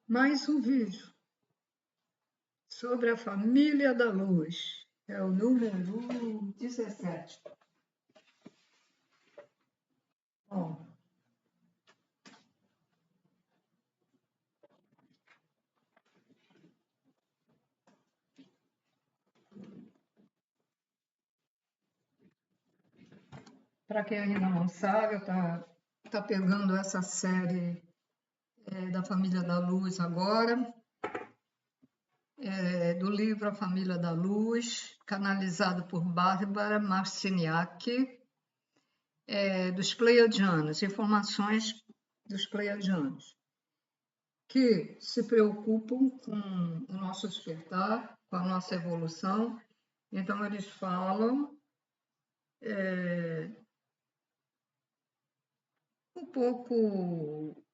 Mais um vídeo sobre a família da luz. É o número 17. Bom, para quem ainda não sabe, tá pegando essa série da família da luz agora, do livro A Família da Luz, canalizado por Bárbara Marciniak, dos Pleiadianos, informações dos Pleiadianos, que se preocupam com o nosso despertar, com a nossa evolução. Então, eles falam um pouco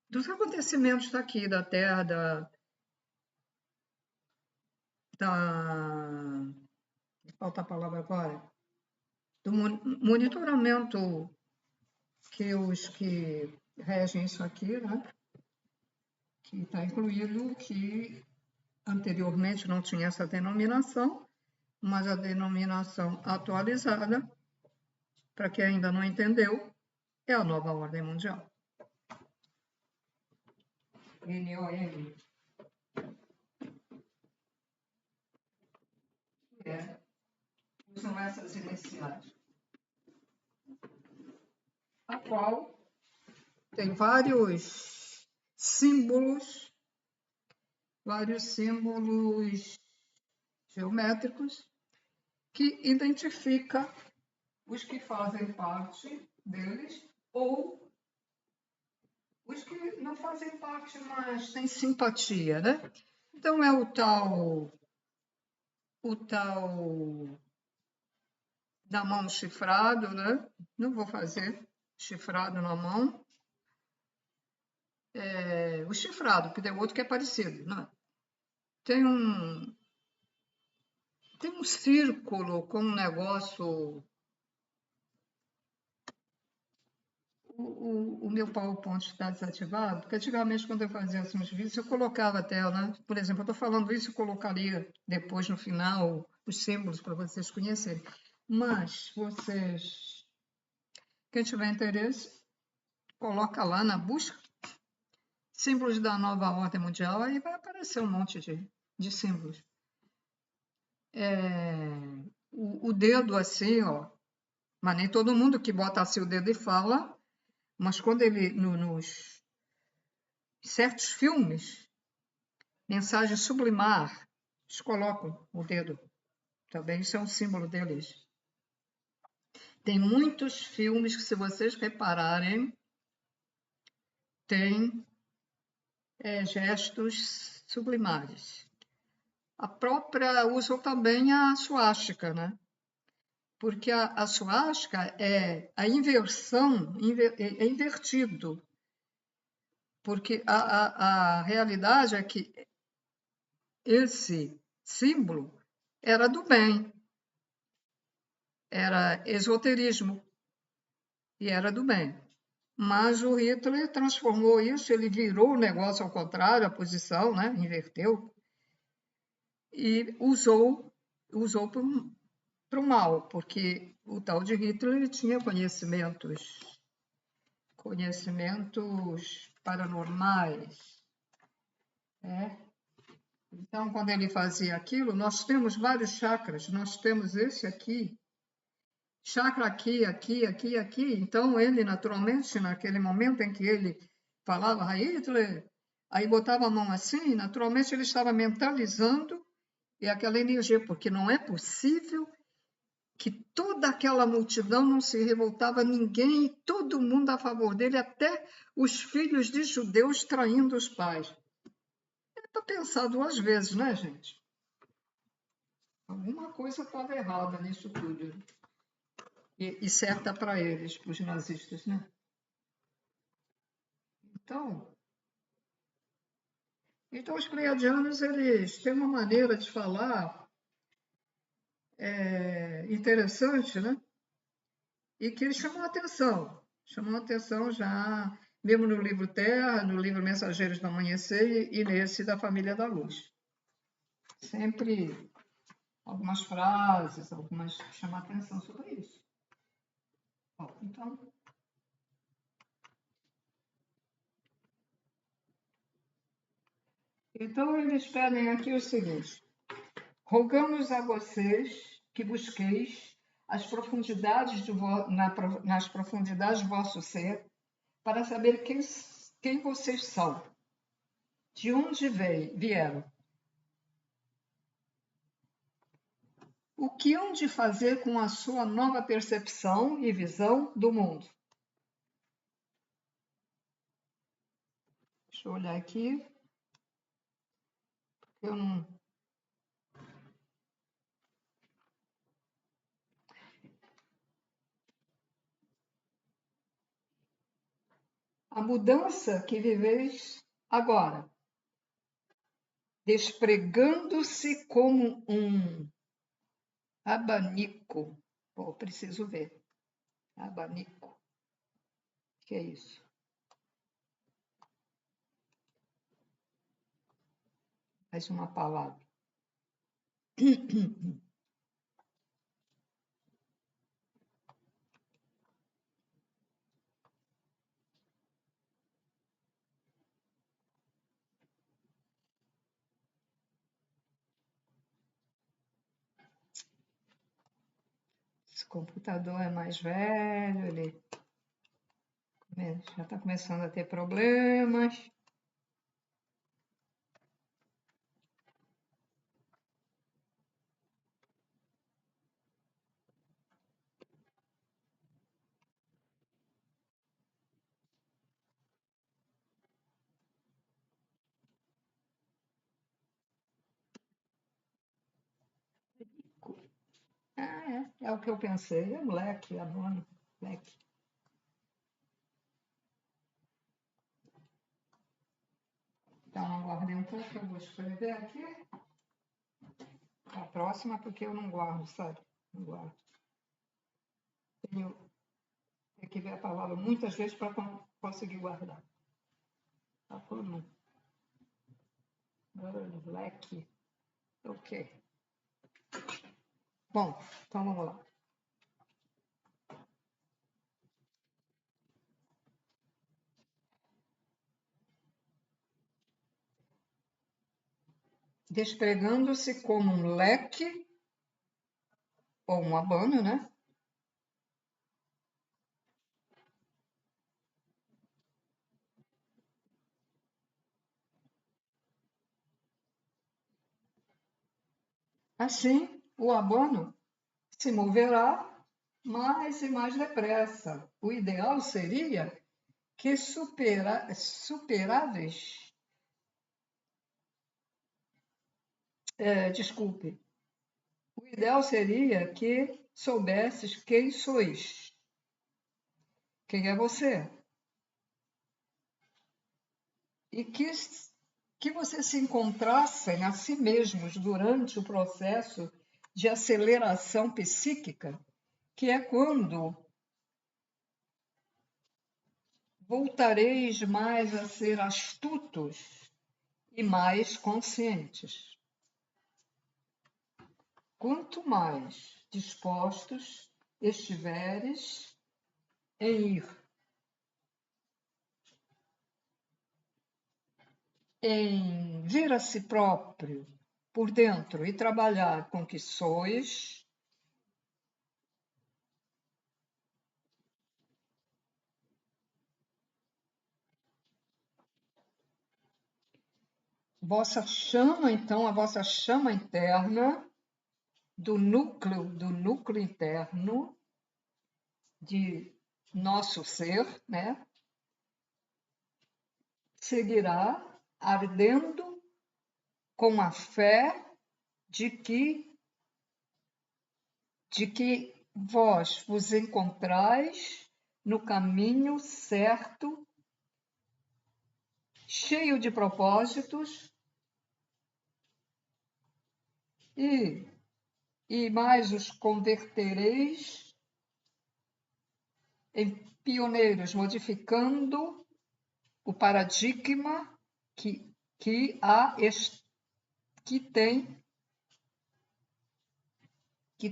dos acontecimentos daqui, da Terra, falta a palavra agora, do monitoramento que os que regem isso aqui, né? Que está incluído, que anteriormente não tinha essa denominação, mas a denominação atualizada, para quem ainda não entendeu, é a nova ordem mundial. NOM. São essas iniciais. A qual tem vários símbolos geométricos que identifica os que fazem parte deles ou os que não fazem parte, mas têm simpatia, né? Então é o tal da mão chifrado, né? Não vou fazer chifrado na mão. O chifrado, porque tem outro que é parecido, né? Tem um círculo com um negócio. O meu PowerPoint está desativado, porque antigamente, quando eu fazia assim, uns vídeos, eu colocava a tela, por exemplo, eu estou falando isso, eu colocaria depois no final os símbolos para vocês conhecerem. Mas quem tiver interesse, coloca lá na busca símbolos da nova ordem mundial, aí vai aparecer um monte de símbolos. O dedo assim, ó, mas nem todo mundo que bota assim o dedo e fala, mas quando ele, nos certos filmes, mensagem sublimar, eles colocam o dedo. Também isso é um símbolo deles. Tem muitos filmes que, se vocês repararem, tem gestos sublimares. A própria usam também a suástica, né? Porque a suástica é a inversão, é invertido. Porque a realidade é que esse símbolo era do bem, era esoterismo e era do bem. Mas o Hitler transformou isso, ele virou o negócio ao contrário, a posição, né? Inverteu, e usou para o mal, porque o tal de Hitler tinha conhecimentos paranormais, né? Então, quando ele fazia aquilo, nós temos vários chakras, nós temos esse aqui, chakra aqui, aqui, aqui, aqui. Então, ele, naturalmente, naquele momento em que ele falava a Hitler, aí botava a mão assim, naturalmente ele estava mentalizando e aquela energia, porque não é possível que toda aquela multidão não se revoltava, ninguém, todo mundo a favor dele, até os filhos de judeus traindo os pais. É para pensar duas vezes, né, gente? Alguma coisa estava errada nisso tudo. E certa para eles, para os nazistas, né? Então os pleiadianos, eles têm uma maneira de falar interessante, né? E que eles chamam a atenção já Mesmo no livro Terra, no livro Mensageiros do Amanhecer e nesse da Família da Luz. Sempre algumas frases, algumas que chamam a atenção sobre isso. Bom, então eles pedem aqui o seguinte: rogamos a vocês que busqueis as profundidades nas profundidades do vosso ser para saber quem vocês são, de onde vieram, o que hão de fazer com a sua nova percepção e visão do mundo. Deixa eu olhar aqui. Eu não... A mudança que viveis agora, despregando-se como um abanico. Pô, preciso ver. Abanico. O que é isso? Mais uma palavra. Esse computador é mais velho, ele já está começando a ter problemas. É o que eu pensei. É moleque, aluno, moleque. Então, aguardei um pouco, eu vou escrever aqui. A próxima, porque eu não guardo, sabe? Não guardo. Tenho que ver a palavra muitas vezes para conseguir guardar. Tá tudo. Leque. Ok. Bom, então vamos lá. Despregando-se como um leque ou um abano, né? Assim, o abano se moverá mais e mais depressa. O ideal seria que superáveis, desculpe, o ideal seria que soubesses quem sois, quem é você, e que você se encontrassem a si mesmos durante o processo de aceleração psíquica, que é quando voltareis mais a ser astutos e mais conscientes. Quanto mais dispostos estiveres em ir, em vir a si próprio por dentro e trabalhar com o que sois, vossa chama, então, a vossa chama interna do núcleo interno de nosso ser, né? Seguirá ardendo com a fé de que vós vos encontrais no caminho certo, cheio de propósitos e mais os convertereis em pioneiros, modificando o paradigma que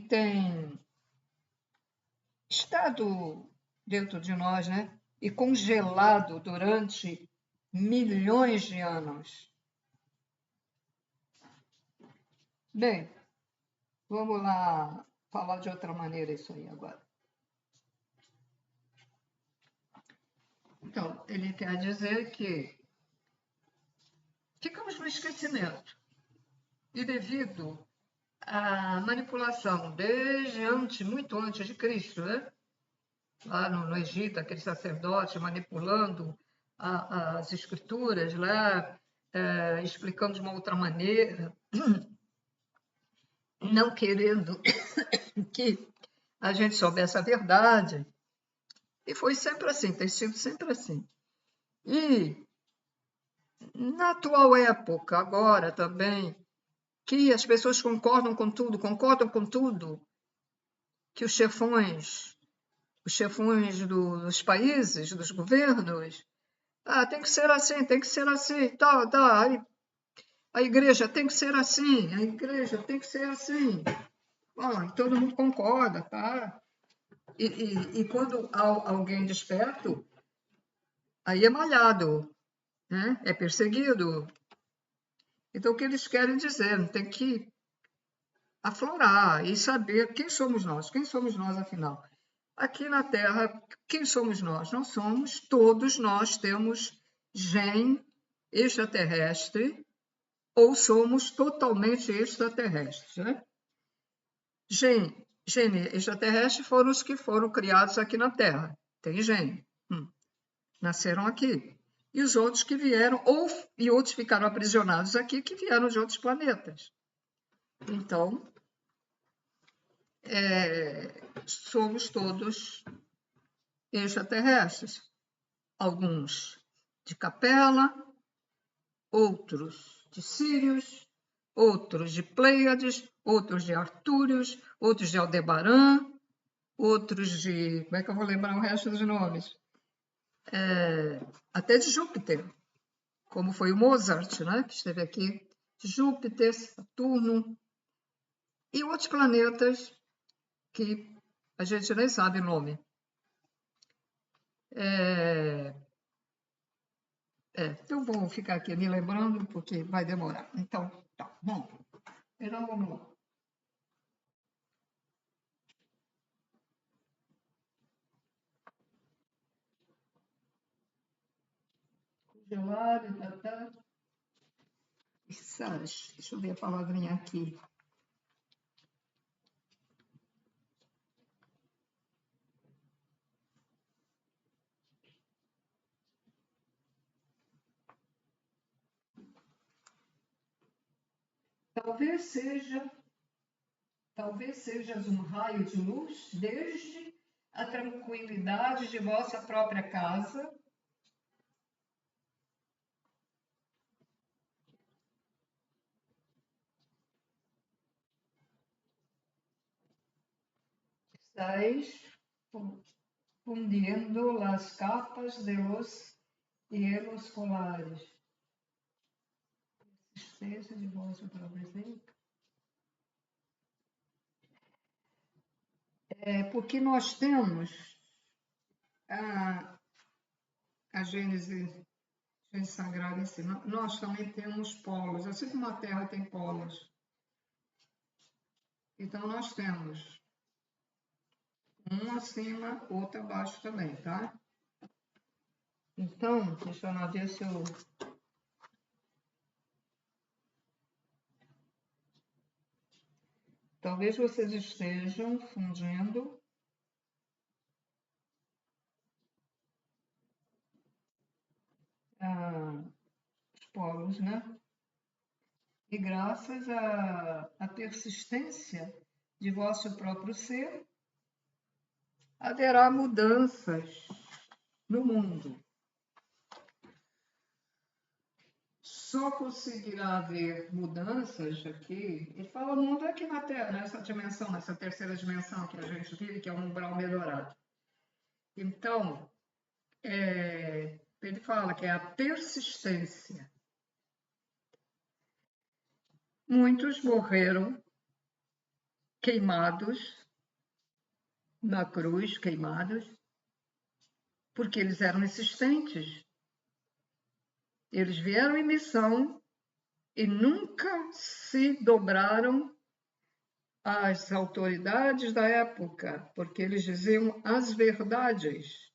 tem estado dentro de nós, né? E congelado durante milhões de anos. Bem, vamos lá falar de outra maneira isso aí agora. Então, ele quer dizer que ficamos no esquecimento. E devido à manipulação desde muito antes de Cristo, né? Lá no Egito, aquele sacerdote manipulando as escrituras lá, explicando de uma outra maneira, não querendo que a gente soubesse a verdade. E foi sempre assim, tem sido sempre assim. E na atual época, agora também, que as pessoas concordam com tudo, que os chefões dos países, dos governos, tem que ser assim, tá, aí a igreja tem que ser assim, a igreja tem que ser assim. Bom, todo mundo concorda, tá? E quando há alguém desperto, aí é malhado, né? É perseguido. Então, o que eles querem dizer? Tem que aflorar e saber quem somos nós. Quem somos nós, afinal? Aqui na Terra, quem somos nós? Todos nós temos gene extraterrestre ou somos totalmente extraterrestres, né? Gene extraterrestre foram os que foram criados aqui na Terra. Tem gene. Nasceram aqui. E os outros que vieram, e outros ficaram aprisionados aqui, que vieram de outros planetas. Então, somos todos extraterrestres. Alguns de Capela, outros de Sírios, outros de Pleiades, outros de Artúrios, outros de Aldebaran, outros de... Como é que eu vou lembrar o resto dos nomes? Até de Júpiter, como foi o Mozart, né, que esteve aqui. Júpiter, Saturno e outros planetas que a gente nem sabe o nome. Eu vou ficar aqui me lembrando, porque vai demorar. Então, tá bom. Então, vamos lá. Congelado, tá. Deixa eu ver a palavrinha aqui. Talvez sejas um raio de luz desde a tranquilidade de vossa própria casa. Estáis fundiendo las capas de los hielos polares. Existência de vosso próprio ser. Porque nós temos a Gênese sagrada em si. Nós também temos polos, assim como a Terra tem polos. Então, nós temos um acima, outro abaixo também, tá? Então, deixa eu lá ver se eu... Talvez vocês estejam fundindo os polos, né? E graças à persistência de vosso próprio ser, haverá mudanças no mundo. Só conseguirá haver mudanças aqui, ele fala mundo aqui na Terra, nessa dimensão, nessa terceira dimensão que a gente vive, que é um umbral melhorado. Então, Ele fala que é a persistência. Muitos morreram queimados na cruz, queimados, porque eles eram insistentes. Eles vieram em missão e nunca se dobraram às autoridades da época, porque eles diziam as verdades.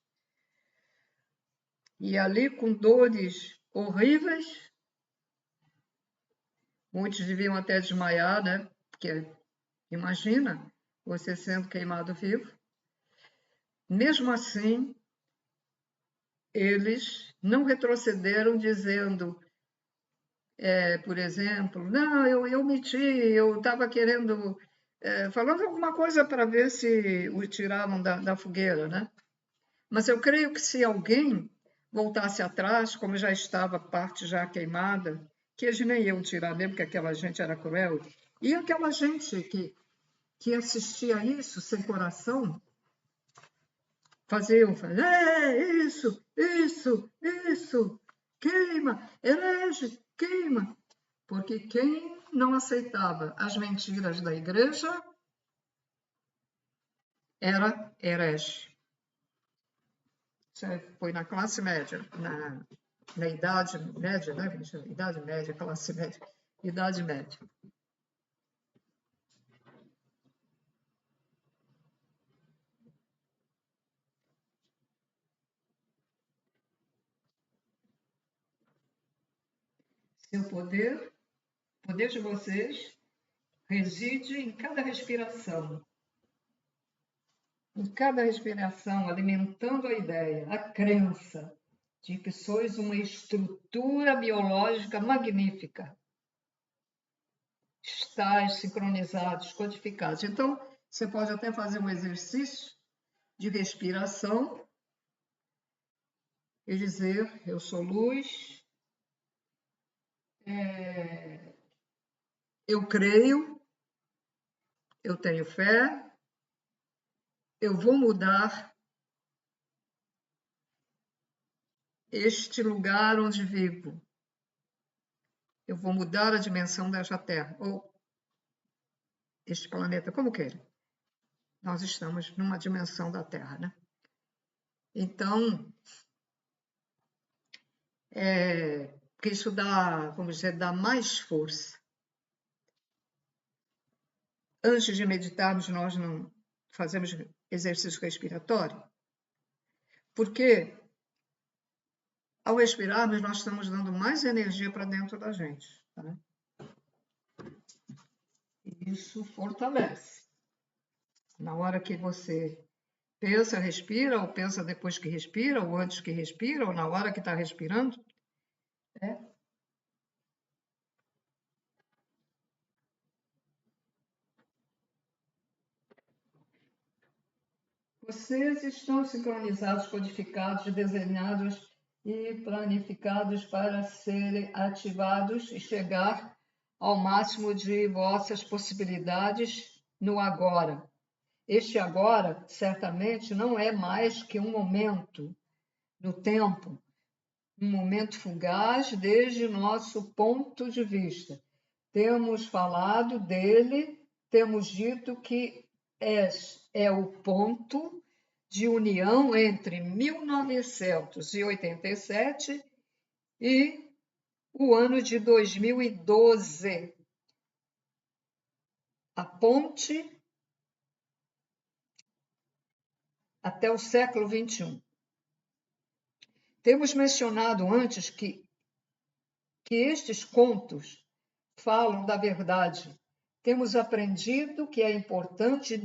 E ali, com dores horríveis, muitos deviam até desmaiar, né? Porque imagina você sendo queimado vivo. Mesmo assim, eles não retrocederam dizendo, por exemplo, não, eu menti, eu estava querendo, falando alguma coisa para ver se o tiravam da fogueira, né? Mas eu creio que se alguém voltasse atrás, como já estava parte já queimada, que eles nem iam tirar mesmo, porque aquela gente era cruel, e aquela gente que assistia isso sem coração, faziam, isso, queima, herege, queima. Porque quem não aceitava as mentiras da igreja era herege. Isso foi na classe média, na idade média, né? Idade média, classe média, idade média. Seu poder, o poder de vocês, reside em cada respiração. Em cada respiração, alimentando a ideia, a crença de que sois uma estrutura biológica magnífica. Estais sincronizados, codificados. Então, você pode até fazer um exercício de respiração e dizer, eu sou luz, eu creio, eu tenho fé, eu vou mudar este lugar onde vivo. Eu vou mudar a dimensão desta Terra, ou este planeta, como queira. Nós estamos numa dimensão da Terra, né? Então, que isso dá, vamos dizer, dá mais força. Antes de meditarmos, nós não fazemos exercício respiratório, porque ao respirarmos, nós estamos dando mais energia para dentro da gente. Tá? E isso fortalece. Na hora que você pensa, respira, ou pensa depois que respira, ou antes que respira, ou na hora que está respirando, Vocês estão sincronizados, codificados, desenhados e planificados para serem ativados e chegar ao máximo de vossas possibilidades no agora. Este agora, certamente, não é mais que um momento no tempo, um momento fugaz desde nosso ponto de vista. Temos falado dele, temos dito que é o ponto de união entre 1987 e o ano de 2012. A ponte até o século XXI. Temos mencionado antes que estes contos falam da verdade. Temos aprendido que é importante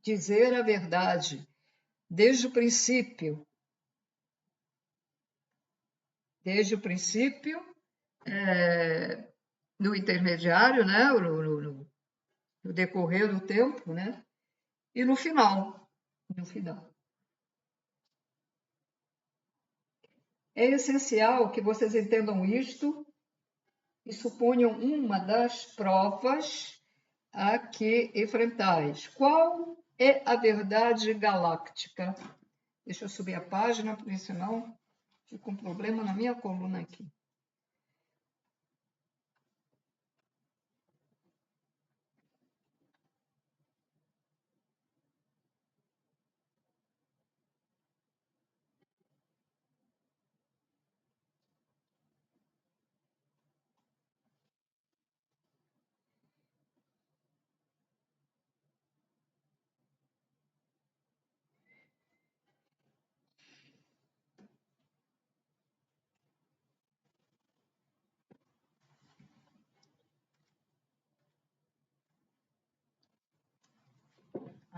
dizer a verdade desde o princípio. Desde o princípio, no intermediário, né? no decorrer do tempo, né? E no final. É essencial que vocês entendam isto e suponham uma das provas a que enfrentais. Qual é a verdade galáctica? Deixa eu subir a página, porque senão fica um problema na minha coluna aqui.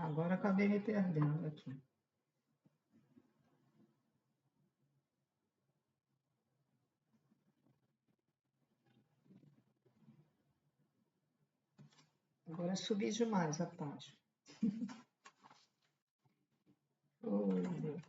Agora acabei me perdendo aqui. Agora subi demais a página. Oh, Deus.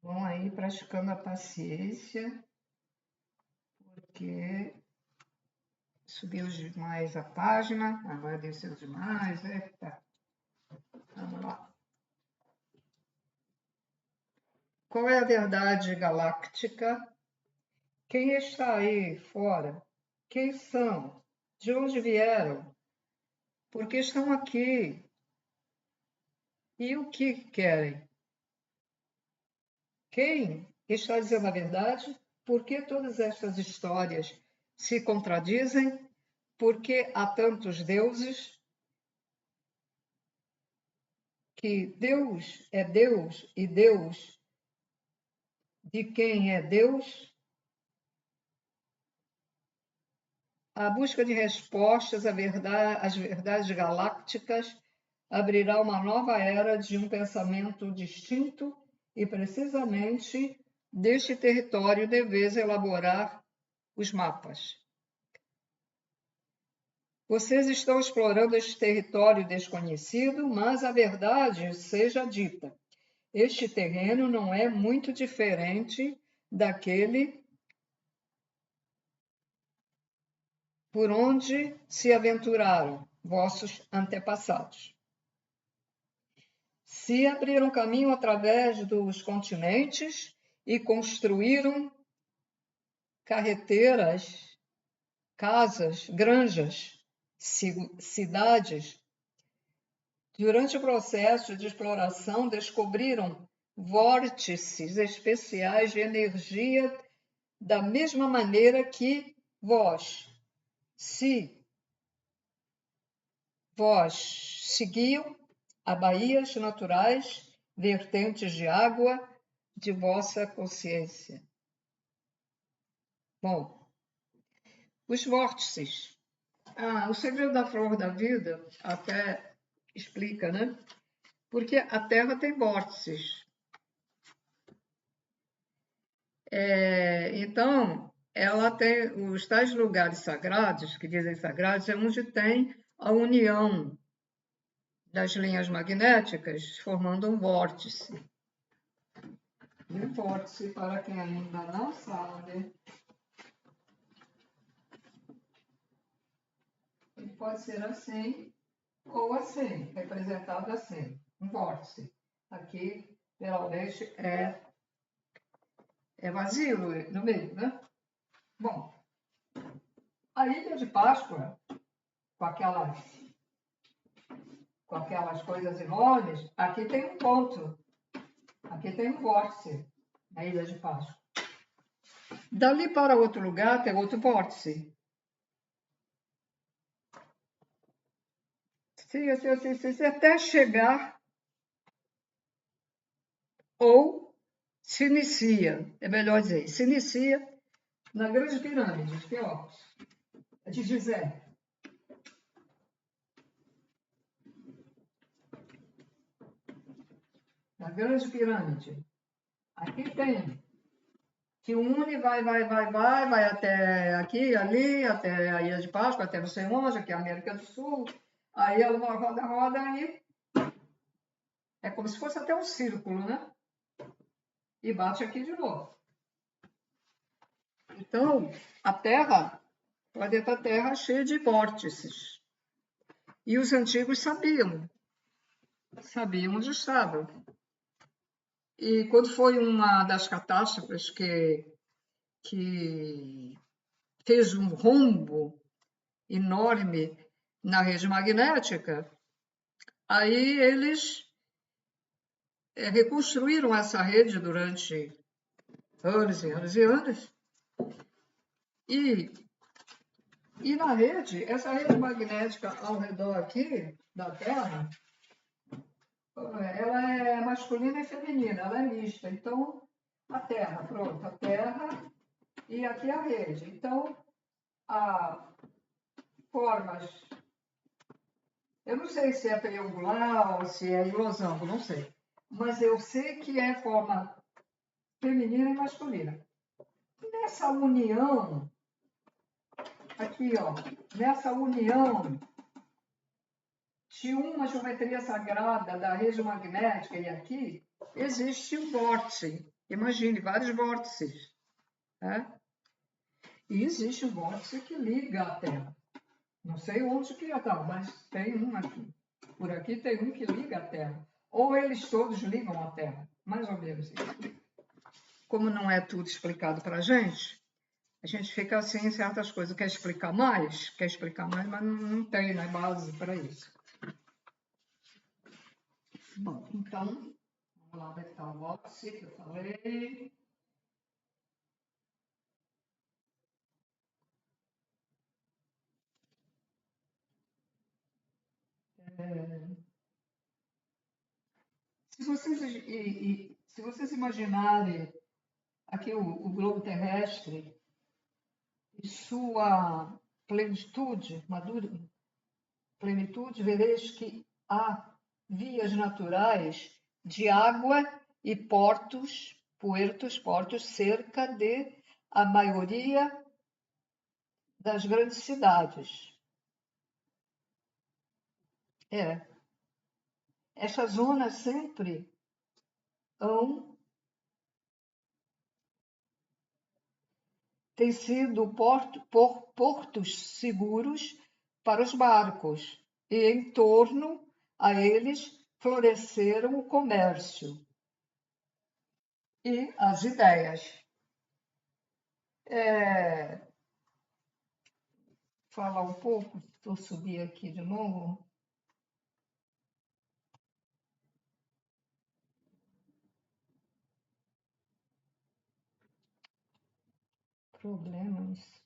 Vão aí praticando a paciência, porque subiu demais a página, agora desceu demais. Eita. Vamos lá. Qual é a verdade galáctica? Quem está aí fora? Quem são? De onde vieram? Por que estão aqui? E o que querem? Quem está dizendo a verdade? Por que todas estas histórias se contradizem? Por que há tantos deuses? Que Deus é Deus e Deus de quem é Deus? A busca de respostas às verdades galácticas abrirá uma nova era de um pensamento distinto e, precisamente, deste território deveis elaborar os mapas. Vocês estão explorando este território desconhecido, mas a verdade seja dita. Este terreno não é muito diferente daquele por onde se aventuraram vossos antepassados. Se abriram caminho através dos continentes e construíram carreteiras, casas, granjas, cidades. Durante o processo de exploração, descobriram vórtices especiais de energia da mesma maneira que vós. Se vós seguiam a baías naturais, vertentes de água de vossa consciência. Bom, os vórtices. O segredo da flor da vida até explica, né? Porque a Terra tem vórtices. Então, ela tem os tais lugares sagrados, que dizem sagrados, é onde tem a união das linhas magnéticas, formando um vórtice. E um vórtice, para quem ainda não sabe, ele pode ser assim ou assim, representado assim, um vórtice. Aqui, geralmente, é vazio no meio, né? Bom, a Ilha de Páscoa, com aquelas coisas enormes, aqui tem um ponto, aqui tem um vórtice, na Ilha de Páscoa. Dali para outro lugar tem outro vórtice. Sim, até chegar ou se inicia, é melhor dizer, se inicia na Grande Pirâmide de Quéops, de Gizé. Na Grande Pirâmide. Aqui tem que une, vai até aqui, ali, até a Ilha de Páscoa, até não sei onde, aqui é a América do Sul. Aí ela roda, e é como se fosse até um círculo, né? E bate aqui de novo. Então, a Terra, o planeta Terra, é cheio de vórtices. E os antigos sabiam onde estavam. E quando foi uma das catástrofes que fez um rombo enorme na rede magnética, aí eles reconstruíram essa rede durante anos e anos e anos. E na rede, essa rede magnética ao redor aqui da Terra, ela é masculina e feminina, ela é mista. Então, a Terra, pronto, a Terra e aqui a rede. Então, há formas, eu não sei se é triangular ou se é em losango, não sei. Mas eu sei que é forma feminina e masculina. Nessa união, aqui, ó, nessa união de uma geometria sagrada da rede magnética e aqui, existe um vórtice. Imagine, vários vórtices. Né? E existe um vórtice que liga a Terra. Não sei onde que está, mas tem um aqui. Por aqui tem um que liga a Terra. Ou eles todos ligam a Terra. Mais ou menos isso. Como não é tudo explicado para a gente fica assim em certas coisas. Quer explicar mais, mas não tem, né, base para isso. Bom, então, vamos lá ver que tá o vórtice que eu falei. Se vocês imaginarem aqui o globo terrestre e sua plenitude, vereis que há vias naturais de água e portos cerca de a maioria das grandes cidades. Essas zonas sempre têm sido portos seguros para os barcos, e em torno a eles floresceram o comércio e as ideias. Falar um pouco, vou subir aqui de novo. Problemas.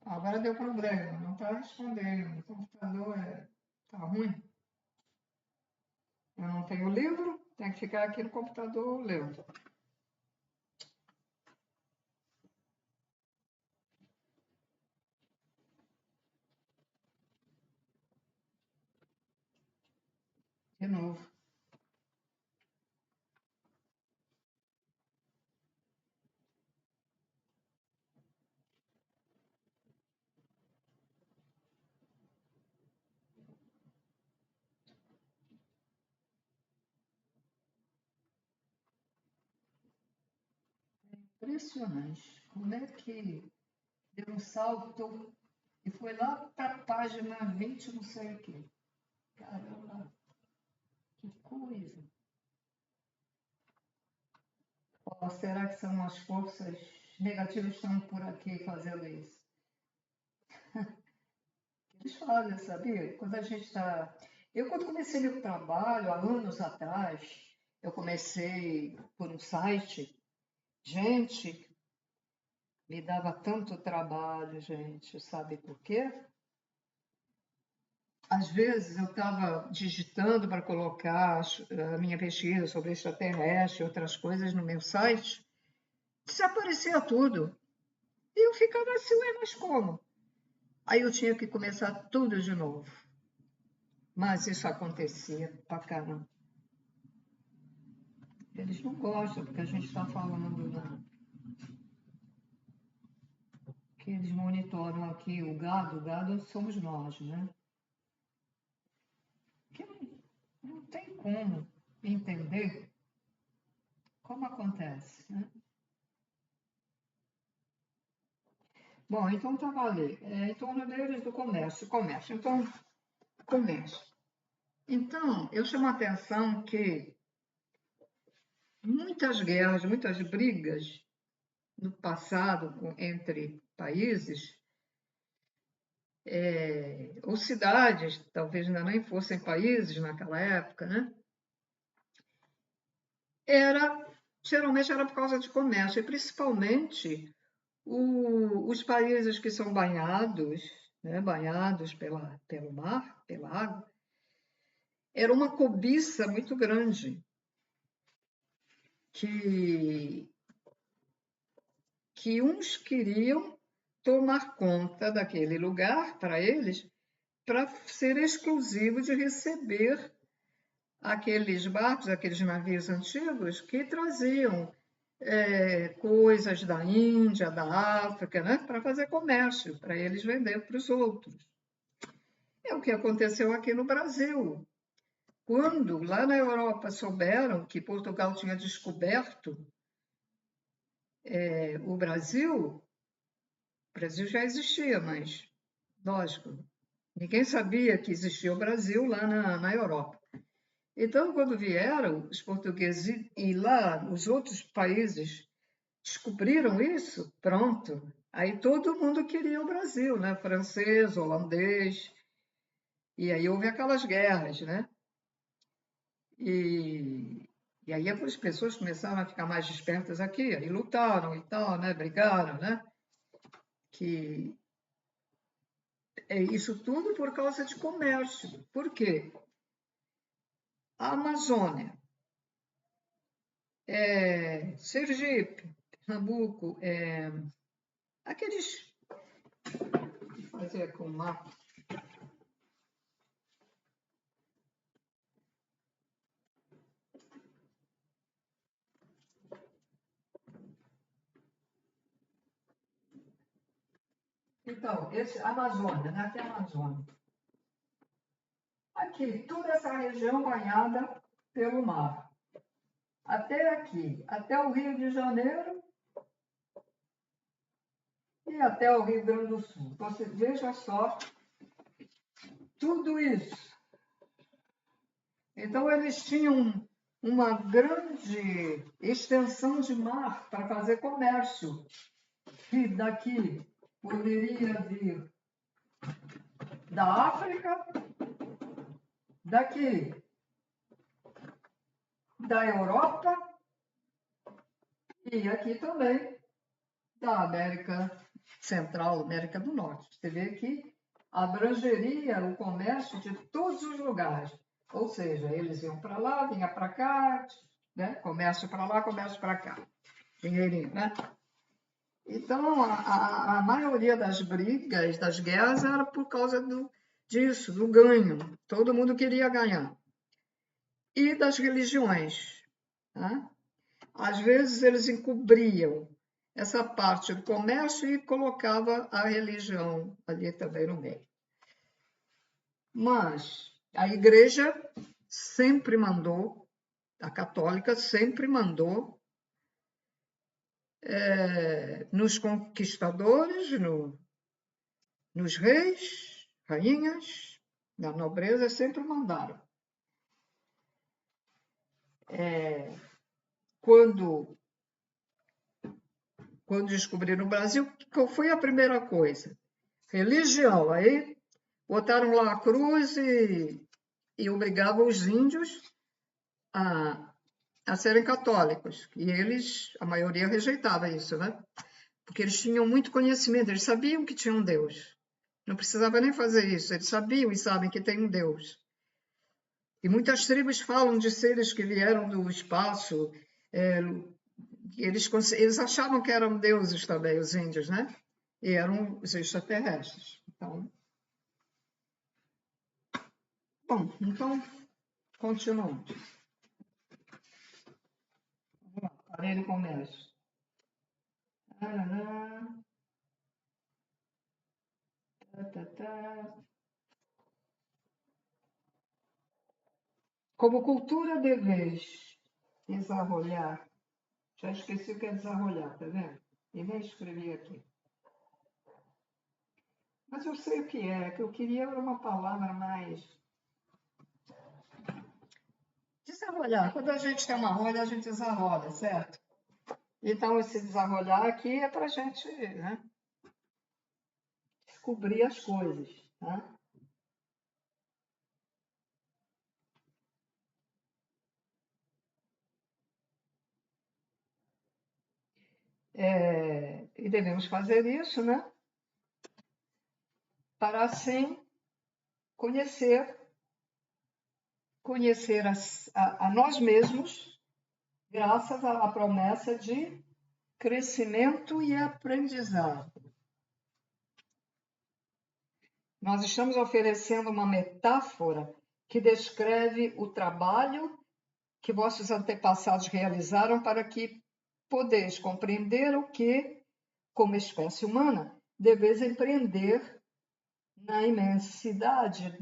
Agora deu problema, não está respondendo. O computador está ruim. Eu não tenho livro, tem que ficar aqui no computador lendo. De novo. Impressionante. Como é que deu um salto e foi lá para a página 20, não sei o quê. Caramba, que coisa. Ou será que são as forças negativas que estão por aqui fazendo isso? Eles fazem, sabia? Quando a gente está... Eu, quando comecei meu trabalho, há anos atrás, eu comecei por um site. Gente, me dava tanto trabalho, gente, sabe por quê? Às vezes eu estava digitando para colocar a minha pesquisa sobre extraterrestre e outras coisas no meu site, desaparecia tudo. E eu ficava assim, ué, mas como? Aí eu tinha que começar tudo de novo. Mas isso acontecia pra caramba. Eles não gostam, porque a gente está falando que eles monitoram aqui o gado somos nós, né? Que não tem como entender como acontece, né? Bom, então estava ali, em torno deles do comércio, então, comércio. Então, eu chamo a atenção que muitas guerras, muitas brigas no passado entre países, ou cidades, talvez ainda nem fossem países naquela época, né? Geralmente era por causa de comércio, e principalmente os países que são banhados, né, banhados pelo mar, pela água, era uma cobiça muito grande que uns queriam tomar conta daquele lugar para eles, para ser exclusivo de receber aqueles barcos, aqueles navios antigos que traziam coisas da Índia, da África, né, para fazer comércio, para eles vender para os outros. É o que aconteceu aqui no Brasil. Quando lá na Europa souberam que Portugal tinha descoberto o Brasil já existia, mas, lógico, ninguém sabia que existia o Brasil lá na Europa. Então, quando vieram os portugueses e lá os outros países descobriram isso, pronto. Aí todo mundo queria o Brasil, né? Francês, holandês. E aí houve aquelas guerras, né? E aí as pessoas começaram a ficar mais espertas aqui, aí lutaram e tal, né? Brigaram, né? Que é isso tudo por causa de comércio. Por quê? A Amazônia, Sergipe, Pernambuco, aqueles. Vou fazer com o mapa. Então, esse Amazônia, né? Aqui é a Amazônia. Aqui, toda essa região banhada pelo mar. Até aqui, até o Rio de Janeiro e até o Rio Grande do Sul. Você veja só tudo isso. Então, eles tinham uma grande extensão de mar para fazer comércio. E daqui poderia vir da África, daqui da Europa e aqui também da América Central, América do Norte. Você vê que abrangeria o comércio de todos os lugares. Ou seja, eles iam para lá, vinha para cá, né? Comércio para lá, comércio para cá. Dinheirinho, né? Então, a maioria das brigas, das guerras, era por causa disso, do ganho. Todo mundo queria ganhar. E das religiões. Né? Às vezes, eles encobriam essa parte do comércio e colocava a religião ali também no meio. Mas a igreja sempre mandou, a católica sempre mandou nos conquistadores, nos reis, rainhas, na nobreza, sempre mandaram. Quando descobriram o Brasil, qual foi a primeira coisa? Religião. Aí botaram lá a cruz e obrigavam os índios a serem católicos. E eles, a maioria, rejeitava isso, né? Porque eles tinham muito conhecimento, eles sabiam que tinha um Deus. Não precisava nem fazer isso, eles sabiam e sabem que tem um Deus. E muitas tribos falam de seres que vieram do espaço. Eles achavam que eram deuses também, os índios, né? E eram os extraterrestres. Então, Bom, então, continuando. Vamos lá, aparelho comércio. Como cultura deveis desarrolhar. Já esqueci o que é desarrolhar, tá vendo? E nem escrevi aqui. Mas eu sei o que é, que eu queria era uma palavra mais. Desarrolhar. Quando a gente tem uma rolha, a gente desarrola, certo? Então, esse desarrolhar aqui é para a gente, né, descobrir as coisas. Tá? E devemos fazer isso, né? Para assim conhecer a nós mesmos, graças à promessa de crescimento e aprendizado. Nós estamos oferecendo uma metáfora que descreve o trabalho que vossos antepassados realizaram para que podeis compreender o que, como espécie humana, deveis empreender na imensidade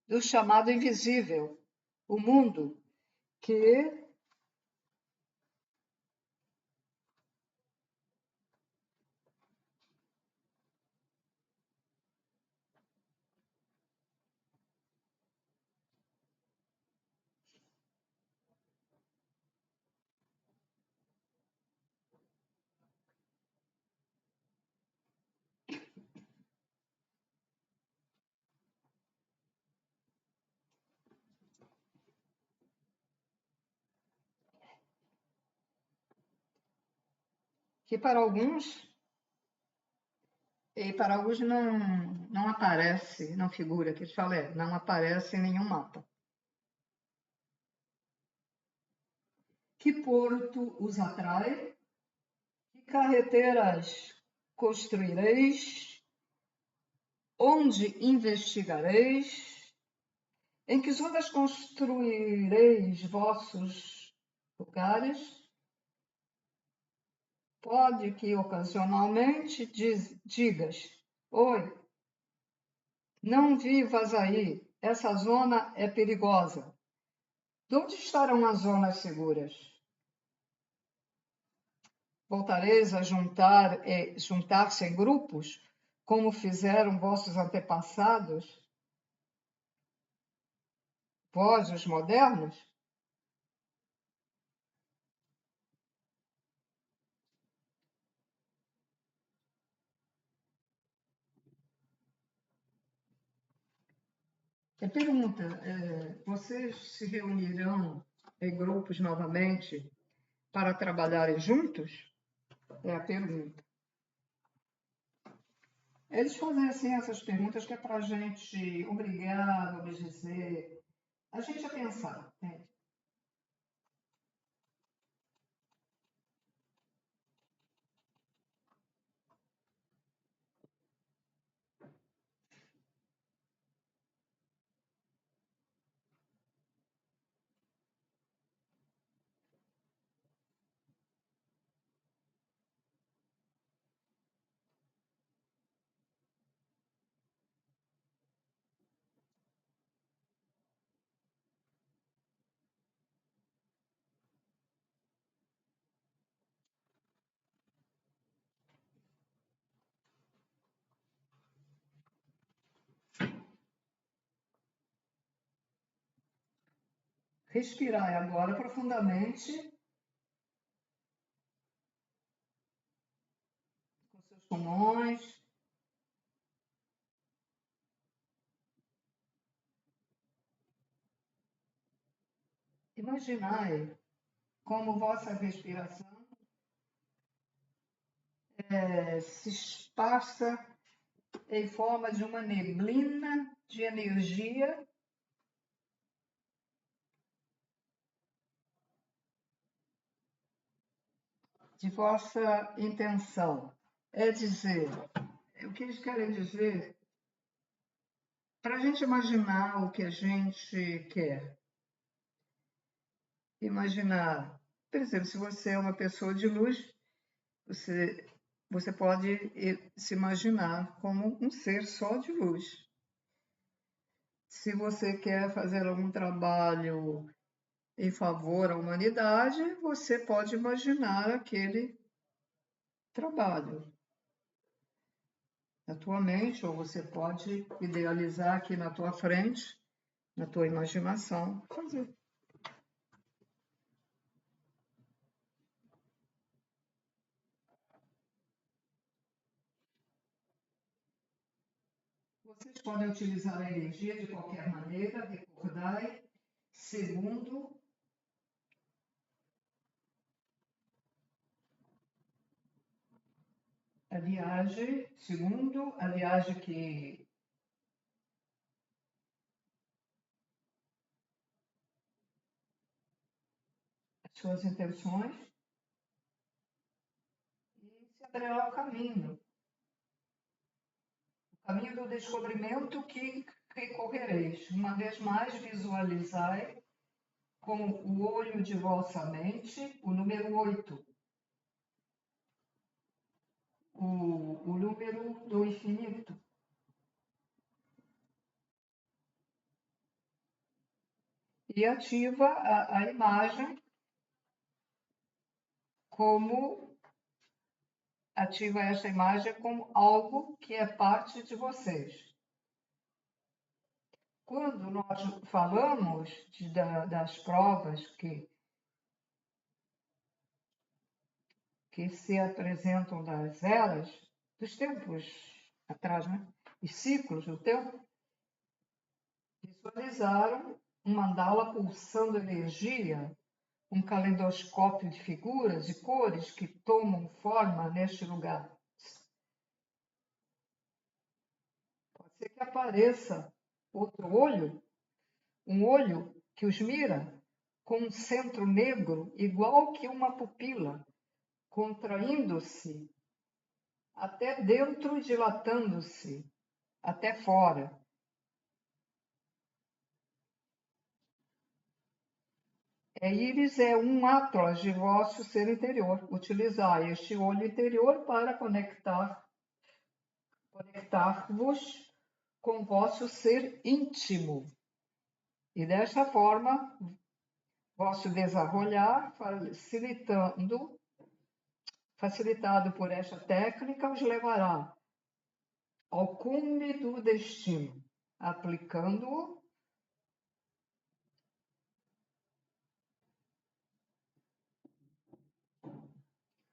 do chamado invisível, o mundo, que para alguns, não aparece, não figura, que eu falei, não aparece em nenhum mapa. Que porto os atrai? Que carreteiras construireis? Onde investigareis? Em que zonas construireis vossos lugares? Pode que ocasionalmente digas: oi, não vivas aí, essa zona é perigosa. De onde estarão as zonas seguras? Voltareis a juntar-se em grupos, como fizeram vossos antepassados, vós, os modernos? Pergunta, vocês se reunirão em grupos novamente para trabalharem juntos? É a pergunta. Eles fazem assim essas perguntas que é para a gente obrigar, vamos dizer, a gente a pensar. Né? Respirai agora profundamente com seus pulmões. Imaginai como vossa respiração se esparça em forma de uma neblina de energia de vossa intenção. É dizer, o que eles querem dizer para a gente imaginar o que a gente quer. Imaginar, por exemplo, se você é uma pessoa de luz, você pode se imaginar como um ser só de luz. Se você quer fazer algum trabalho em favor à humanidade, você pode imaginar aquele trabalho na tua mente, ou você pode idealizar aqui na tua frente, na tua imaginação, fazer. Vocês podem utilizar a energia de qualquer maneira, recordai, segundo a viagem que as suas intenções e se abrirá o caminho do descobrimento que recorrereis. Uma vez mais, visualizai com o olho de vossa mente o número 8, o número do infinito. E ativa a imagem ativa essa imagem como algo que é parte de vocês. Quando nós falamos das provas que se apresentam das eras, dos tempos atrás, né? Os ciclos do tempo, visualizaram um mandala pulsando energia, um calendoscópio de figuras e cores que tomam forma neste lugar. Pode ser que apareça outro olho, um olho que os mira, com um centro negro igual que uma pupila, contraindo-se até dentro e dilatando-se até fora. Íris é um atlas de vosso ser interior. Utilizai este olho interior para conectar-vos com vosso ser íntimo. E desta forma, vosso desarrollar, facilitado por esta técnica, os levará ao cume do destino, aplicando-o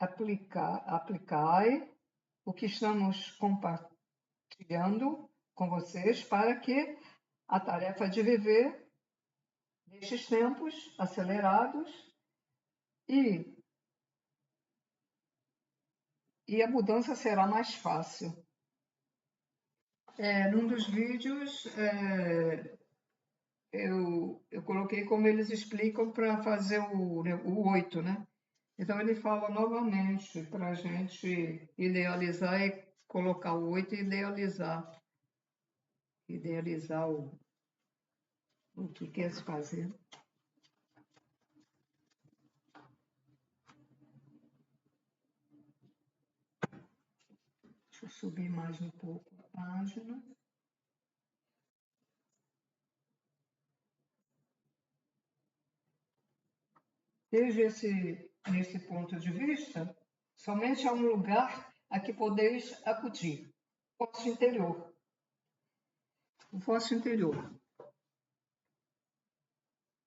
aplicai o que estamos compartilhando com vocês para que a tarefa de viver nestes tempos acelerados e a mudança será mais fácil. Num dos vídeos, eu coloquei como eles explicam para fazer o 8, né? Então, ele fala novamente para a gente idealizar e colocar o 8 e idealizar o que quer se fazer. Deixa eu subir mais um pouco a página. Desde nesse ponto de vista, somente há um lugar a que podeis acudir, o vosso interior. O vosso interior.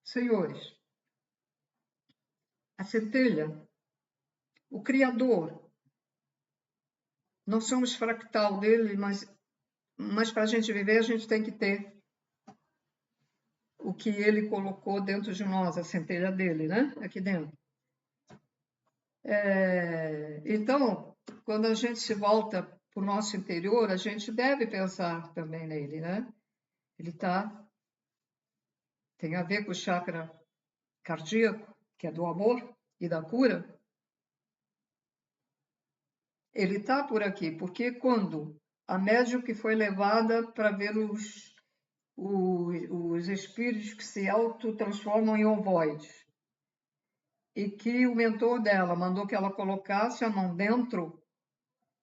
Senhores, a centelha, o Criador, nós somos fractal dele, mas para a gente viver, a gente tem que ter o que ele colocou dentro de nós, a centelha dele, né? Aqui dentro. Então, quando a gente se volta para o nosso interior, a gente deve pensar também nele, né? Ele tem a ver com o chakra cardíaco, que é do amor e da cura. Ele está por aqui, porque quando a médium que foi levada para ver os espíritos que se autotransformam em ovoides. E que o mentor dela mandou que ela colocasse a mão dentro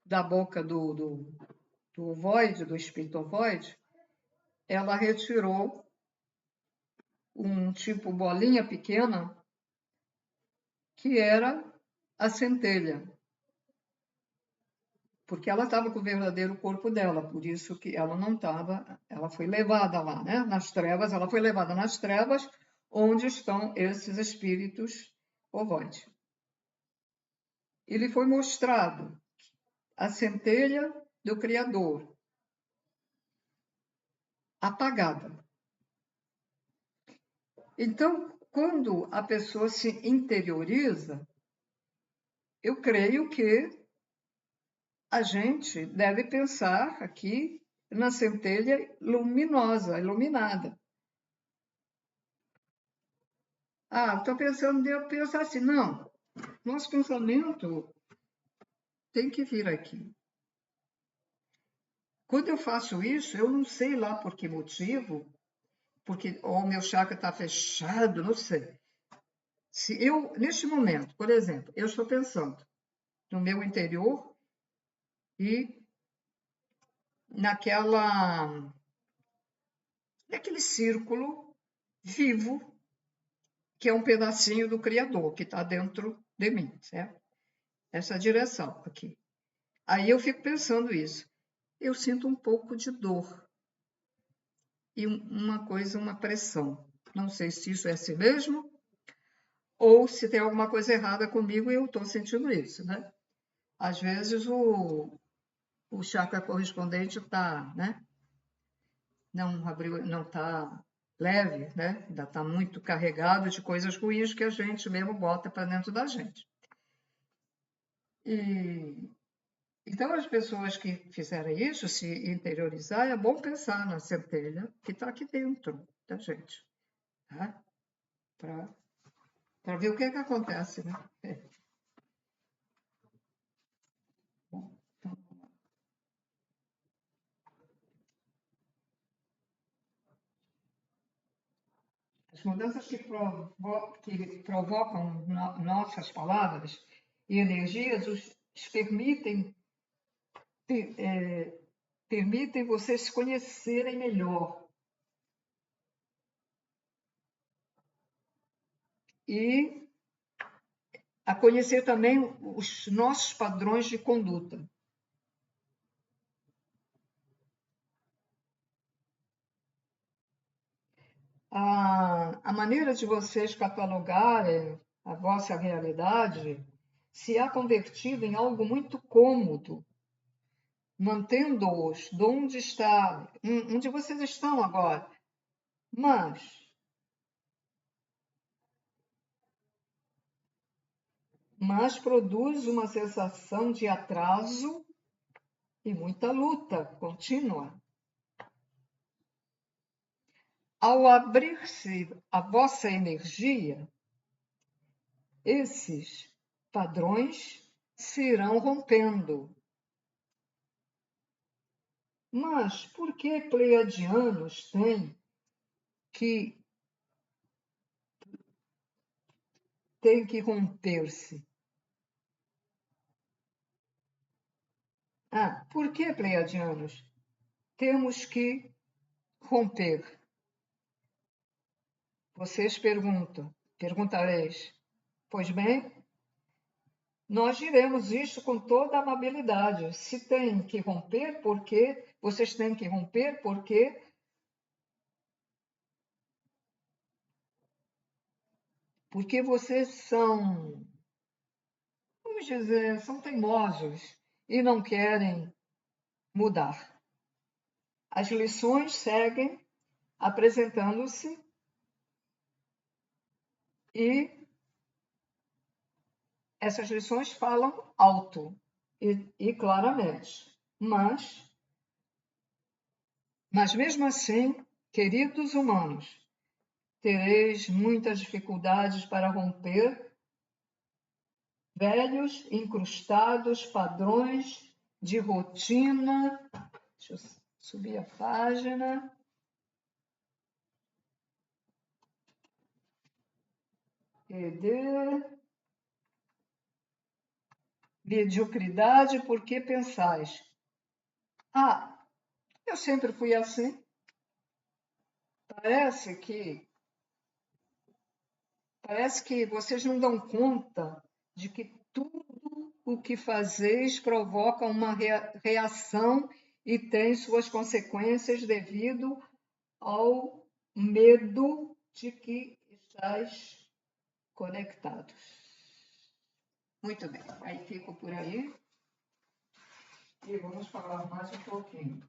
da boca do ovoide, do espírito ovoide. Ela retirou um tipo bolinha pequena, que era a centelha. Porque ela estava com o verdadeiro corpo dela, por isso que ela não estava, ela foi levada lá, né? Nas trevas, ela foi levada nas trevas, onde estão esses espíritos ovoides. E lhe foi mostrado a centelha do Criador, apagada. Então, quando a pessoa se interioriza, eu creio que a gente deve pensar aqui na centelha luminosa, iluminada. Ah, estou pensando de eu pensar assim, não, nosso pensamento tem que vir aqui. Quando eu faço isso, eu não sei lá por que motivo, porque ou meu chakra está fechado, não sei. Se eu, neste momento, por exemplo, eu estou pensando no meu interior e naquele círculo vivo, que é um pedacinho do Criador, que está dentro de mim, certo? Essa direção aqui. Aí eu fico pensando isso. Eu sinto um pouco de dor e uma coisa, uma pressão. Não sei se isso é assim mesmo ou se tem alguma coisa errada comigo e eu estou sentindo isso, né? Às vezes o chakra correspondente está, né? Não abriu, não está leve, né? Ainda está muito carregado de coisas ruins que a gente mesmo bota para dentro da gente. E então as pessoas que fizeram isso, se interiorizar, é bom pensar na centelha que está aqui dentro da gente, tá? Para ver o que é que acontece, né? Bom, então, as mudanças que provocam nossas palavras e energias os permitem vocês se conhecerem melhor e a conhecer também os nossos padrões de conduta. A maneira de vocês catalogarem a vossa realidade se há convertido em algo muito cômodo, mantendo-os de onde vocês estão agora. Mas produz uma sensação de atraso e muita luta contínua. Ao abrir-se a vossa energia, esses padrões se irão rompendo. Mas por que pleiadianos têm que romper-se? Por que pleiadianos temos que romper? Vocês perguntareis. Pois bem, nós diremos isso com toda a amabilidade. Se tem que romper, por quê? Vocês têm que romper porque vocês são, vamos dizer, são teimosos e não querem mudar. As lições seguem apresentando-se e essas lições falam alto e claramente. Mas mesmo assim, queridos humanos, tereis muitas dificuldades para romper velhos, incrustados padrões de rotina. Deixa eu subir a página. e de mediocridade, por que pensais? Ah, eu sempre fui assim. Parece que vocês não dão conta de que tudo o que fazeis provoca uma reação e tem suas consequências devido ao medo de que estáis conectados. Muito bem, aí fico por aí e vamos falar mais um pouquinho.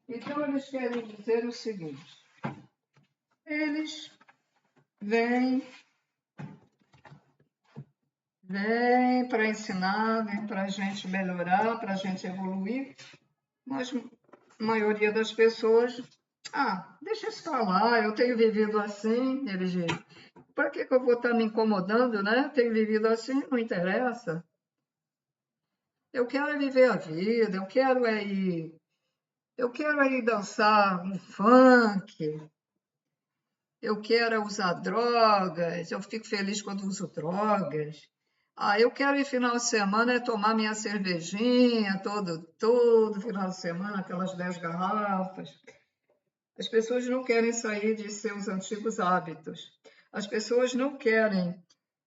Então, eles querem dizer o seguinte: eles vêm para ensinar, vêm para a gente melhorar, para a gente evoluir, mas a maioria das pessoas, deixa isso para lá, eu tenho vivido assim, eles dizem. Para que eu vou estar me incomodando, né? Tenho vivido assim, não interessa. Eu quero é viver a vida, eu quero é ir dançar um funk, eu quero usar drogas, eu fico feliz quando uso drogas. Eu quero ir final de semana tomar minha cervejinha todo final de semana, aquelas 10 garrafas. As pessoas não querem sair de seus antigos hábitos. As pessoas não querem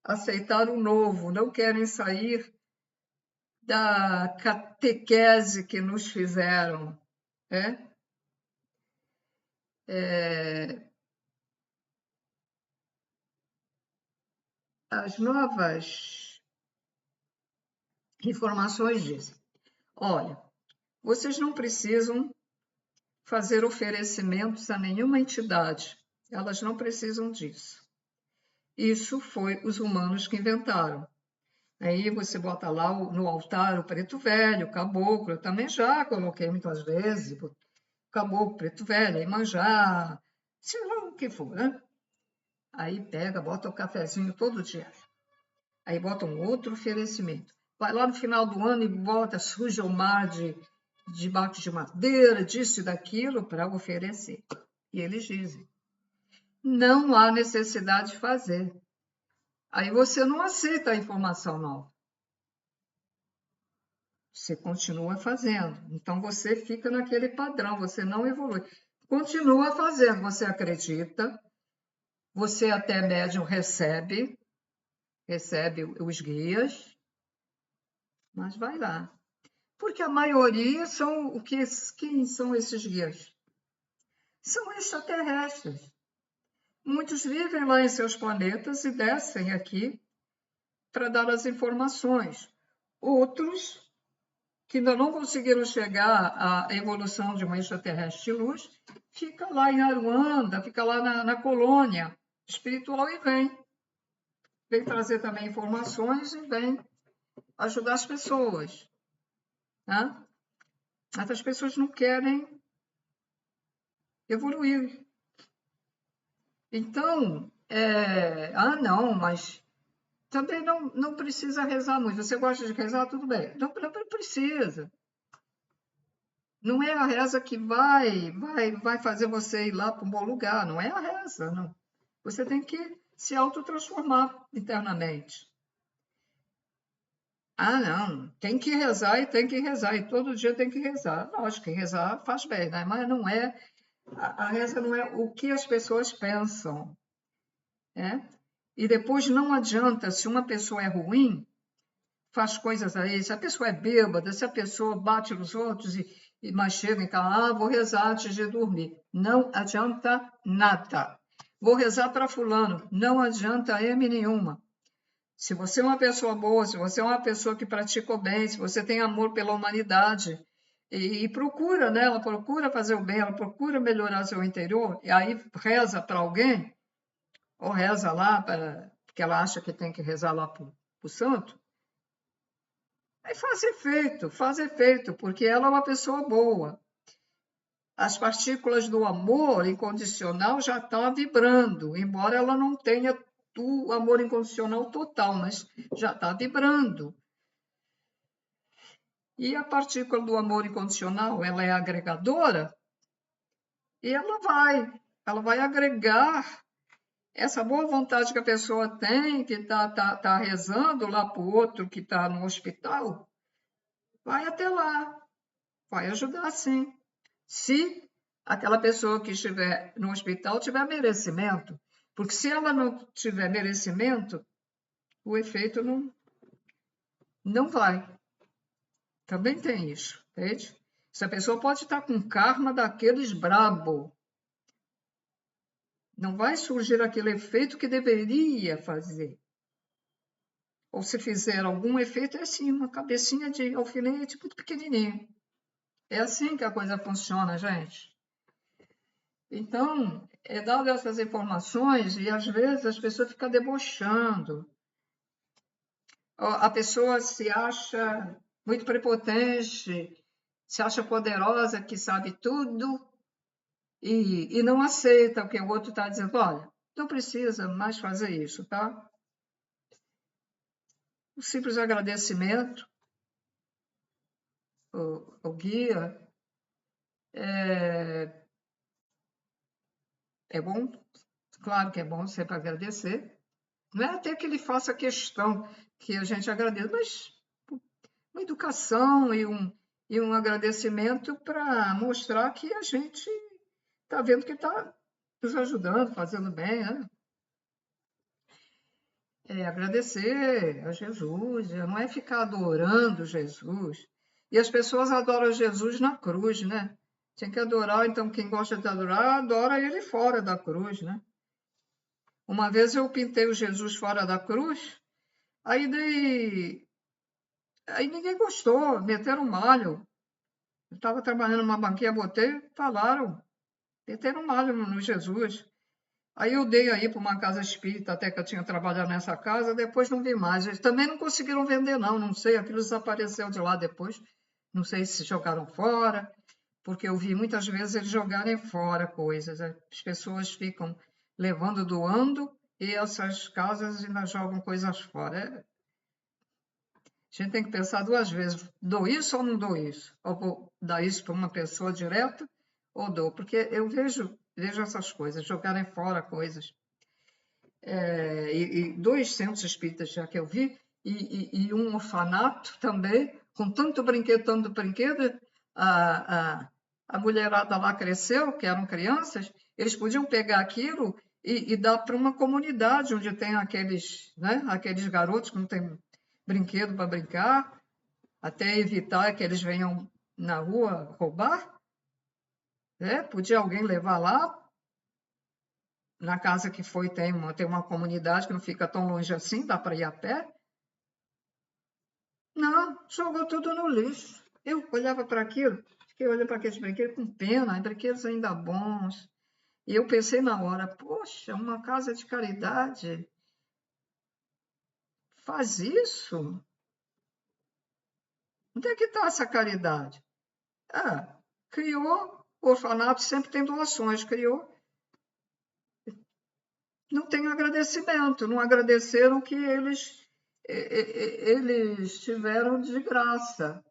aceitar o novo, não querem sair da catequese que nos fizeram, né? As novas informações dizem: olha, vocês não precisam fazer oferecimentos a nenhuma entidade, elas não precisam disso. Isso foi os humanos que inventaram. Aí você bota lá no altar o preto velho, o caboclo, eu também já coloquei muitas vezes, caboclo, preto velho, Iemanjá, sei lá o que for, né? Aí pega, bota o cafezinho todo dia. Aí bota um outro oferecimento. Vai lá no final do ano e bota, suja o mar de barco de madeira, disso e daquilo, para oferecer. E eles dizem, não há necessidade de fazer. Aí você não aceita a informação nova. Você continua fazendo. Então você fica naquele padrão, você não evolui. Continua fazendo, você acredita, você até médium recebe os guias, mas vai lá. Porque a maioria são quem são esses guias? São extraterrestres. Muitos vivem lá em seus planetas e descem aqui para dar as informações. Outros que ainda não conseguiram chegar à evolução de uma extraterrestre de luz, fica lá em Aruanda, fica lá na colônia espiritual e vem trazer também informações e vem ajudar as pessoas. Né? Mas as pessoas não querem evoluir. Então, não, mas também não precisa rezar muito. Você gosta de rezar? Tudo bem. Não precisa. Não é a reza que vai fazer você ir lá para um bom lugar. Não é a reza, não. Você tem que se autotransformar internamente. Não, tem que rezar e tem que rezar, e todo dia tem que rezar. Lógico que rezar faz bem, né? Mas não é, a reza não é o que as pessoas pensam, né? E depois não adianta, se uma pessoa é ruim, faz coisas aí, se a pessoa é bêbada, se a pessoa bate nos outros mas chega em casa, vou rezar antes de dormir. Não adianta nada. Vou rezar para fulano, não adianta M nenhuma. Se você é uma pessoa boa, se você é uma pessoa que pratica o bem, se você tem amor pela humanidade e procura, né? Ela procura fazer o bem, ela procura melhorar seu interior, e aí reza para alguém, ou reza lá, porque ela acha que tem que rezar lá para o santo, aí faz efeito, porque ela é uma pessoa boa. As partículas do amor incondicional já estão vibrando, embora ela não tenha o amor incondicional total, mas já está vibrando. E a partícula do amor incondicional, ela é agregadora, e ela vai agregar essa boa vontade que a pessoa tem, que tá rezando lá para o outro que está no hospital, vai até lá, vai ajudar sim. Se aquela pessoa que estiver no hospital tiver merecimento, porque se ela não tiver merecimento, o efeito não vai. Também tem isso, entende? Essa pessoa pode estar com karma daqueles brabo. Não vai surgir aquele efeito que deveria fazer. Ou se fizer algum efeito, é assim, uma cabecinha de alfinete muito pequenininha. É assim que a coisa funciona, gente. Então, é dado essas informações e às vezes as pessoas ficam debochando. A pessoa se acha muito prepotente, se acha poderosa, que sabe tudo, e não aceita o que o outro está dizendo. Olha, não precisa mais fazer isso, tá? Um simples agradecimento, o guia, é bom, claro que é bom sempre agradecer. Não é até que ele faça questão que a gente agradeça, mas uma educação e um agradecimento para mostrar que a gente está vendo que está nos ajudando, fazendo bem, né? É agradecer a Jesus, não é ficar adorando Jesus. E as pessoas adoram Jesus na cruz, né? Tem que adorar, então quem gosta de adorar, adora ele fora da cruz, né? Uma vez eu pintei o Jesus fora da cruz, aí aí ninguém gostou, meteram malho. Eu estava trabalhando numa banquinha, botei, falaram, meteram malho no Jesus. Aí eu dei aí para uma casa espírita, até que eu tinha trabalhado nessa casa, depois não vi mais. Eles também não conseguiram vender, não sei, aquilo desapareceu de lá depois. Não sei se jogaram fora, porque eu vi muitas vezes eles jogarem fora coisas. As pessoas ficam levando, doando, e essas casas ainda jogam coisas fora. A gente tem que pensar duas vezes, dou isso ou não dou isso? Ou vou dar isso para uma pessoa direta ou dou? Porque eu vejo essas coisas, jogarem fora coisas. E 2 centros espíritas já que eu vi, e um orfanato também, com tanto brinquedo, a mulherada lá cresceu, que eram crianças, eles podiam pegar aquilo e dar para uma comunidade onde tem aqueles, né, aqueles garotos que não têm brinquedo para brincar, até evitar que eles venham na rua roubar. Podia alguém levar lá. Na casa que foi, tem uma comunidade que não fica tão longe assim, dá para ir a pé. Não, jogou tudo no lixo. Eu olhava para aquilo, fiquei olhando para aqueles brinquedos com pena, brinquedos ainda bons. E eu pensei na hora, poxa, uma casa de caridade faz isso? Onde é que está essa caridade? Criou, o orfanato sempre tem doações, criou. Não tem agradecimento, não agradeceram que eles tiveram de graça.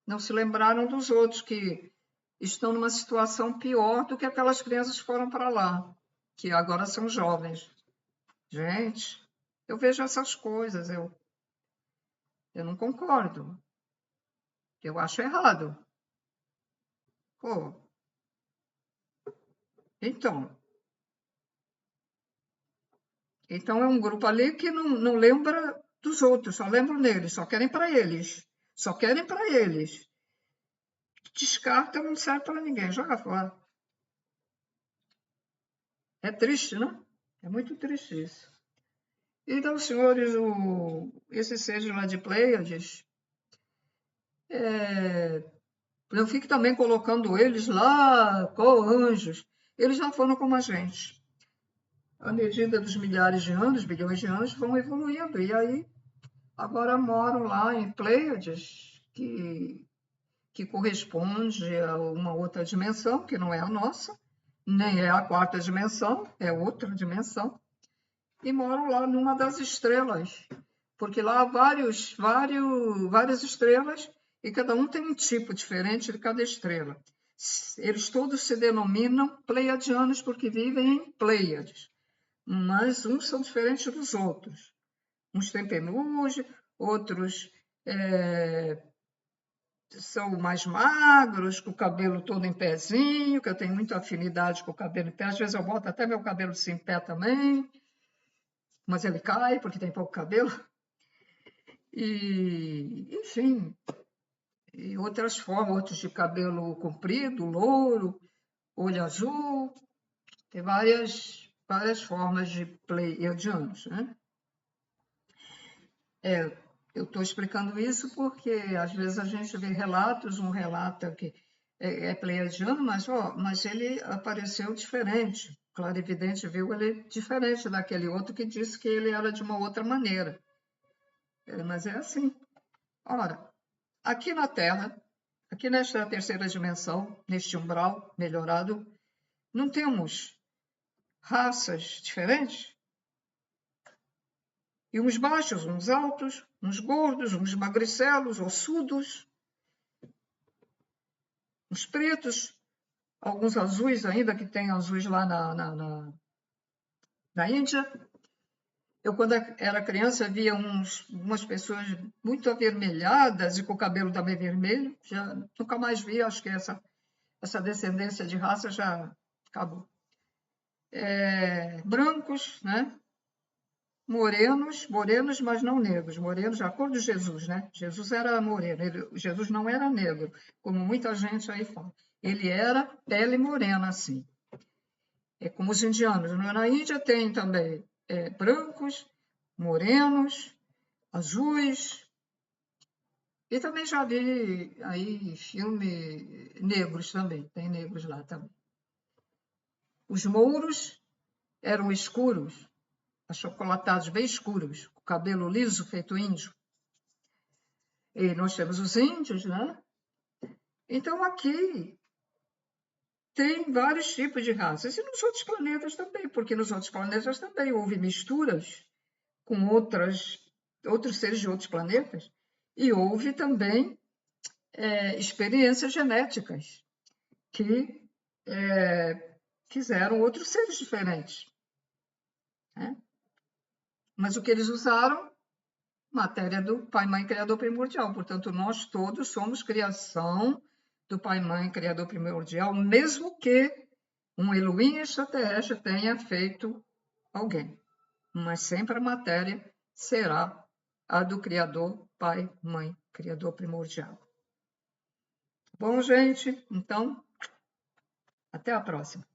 Não se lembraram dos outros que estão numa situação pior do que aquelas crianças que foram para lá, que agora são jovens. Gente, eu vejo essas coisas, eu não concordo. Eu acho errado. Pô, então é um grupo ali que não lembra dos outros, só lembram deles, só querem para eles. Só querem para eles. Descarta, não serve para ninguém, joga fora. É triste, não? É muito triste isso. Então, senhores, esses seres lá de Pleiades, não fique também colocando eles lá como anjos. Eles já foram como a gente. À medida dos milhares de anos, bilhões de anos, vão evoluindo. E aí, agora moram lá em Pleiades, que corresponde a uma outra dimensão, que não é a nossa, nem é a quarta dimensão, é outra dimensão, e moram lá numa das estrelas, porque lá há várias estrelas e cada um tem um tipo diferente de cada estrela. Eles todos se denominam pleiadianos porque vivem em Pleiades, mas uns são diferentes dos outros. Uns têm penugem, outros são mais magros, com o cabelo todo em pezinho, que eu tenho muita afinidade com o cabelo em pé. Às vezes eu boto até meu cabelo assim em pé também, mas ele cai porque tem pouco cabelo. E, enfim, e outras formas, outros de cabelo comprido, louro, olho azul, tem várias formas de pleiadianos, né? Eu estou explicando isso porque às vezes a gente vê relatos, um relata que é pleiadiano, mas ele apareceu diferente. O clarividente viu ele diferente daquele outro que disse que ele era de uma outra maneira. Mas é assim. Ora, aqui na Terra, aqui nesta terceira dimensão, neste umbral melhorado, não temos raças diferentes? E uns baixos, uns altos, uns gordos, uns magricelos, ossudos, uns pretos, alguns azuis ainda, que tem azuis lá na Índia. Eu, quando era criança, via umas pessoas muito avermelhadas e com o cabelo também vermelho. Já nunca mais vi, acho que essa descendência de raça já acabou. Brancos, né? Morenos, mas não negros. Morenos, a cor de Jesus, né? Jesus era moreno, Jesus não era negro, como muita gente aí fala. Ele era pele morena, assim. É como os indianos. Na Índia tem também brancos, morenos, azuis. E também já vi aí filme negros também, tem negros lá também. Os mouros eram escuros, achocolatados, bem escuros, com cabelo liso, feito índio. E nós temos os índios, né? Então aqui tem vários tipos de raças. E nos outros planetas também, porque nos outros planetas também houve misturas com outros seres de outros planetas. E houve também experiências genéticas que fizeram outros seres diferentes. Né? Mas o que eles usaram? Matéria do Pai, Mãe, Criador Primordial. Portanto, nós todos somos criação do Pai, Mãe, Criador Primordial, mesmo que um Elohim extraterrestre tenha feito alguém. Mas sempre a matéria será a do Criador, Pai, Mãe, Criador Primordial. Bom, gente, então, até a próxima.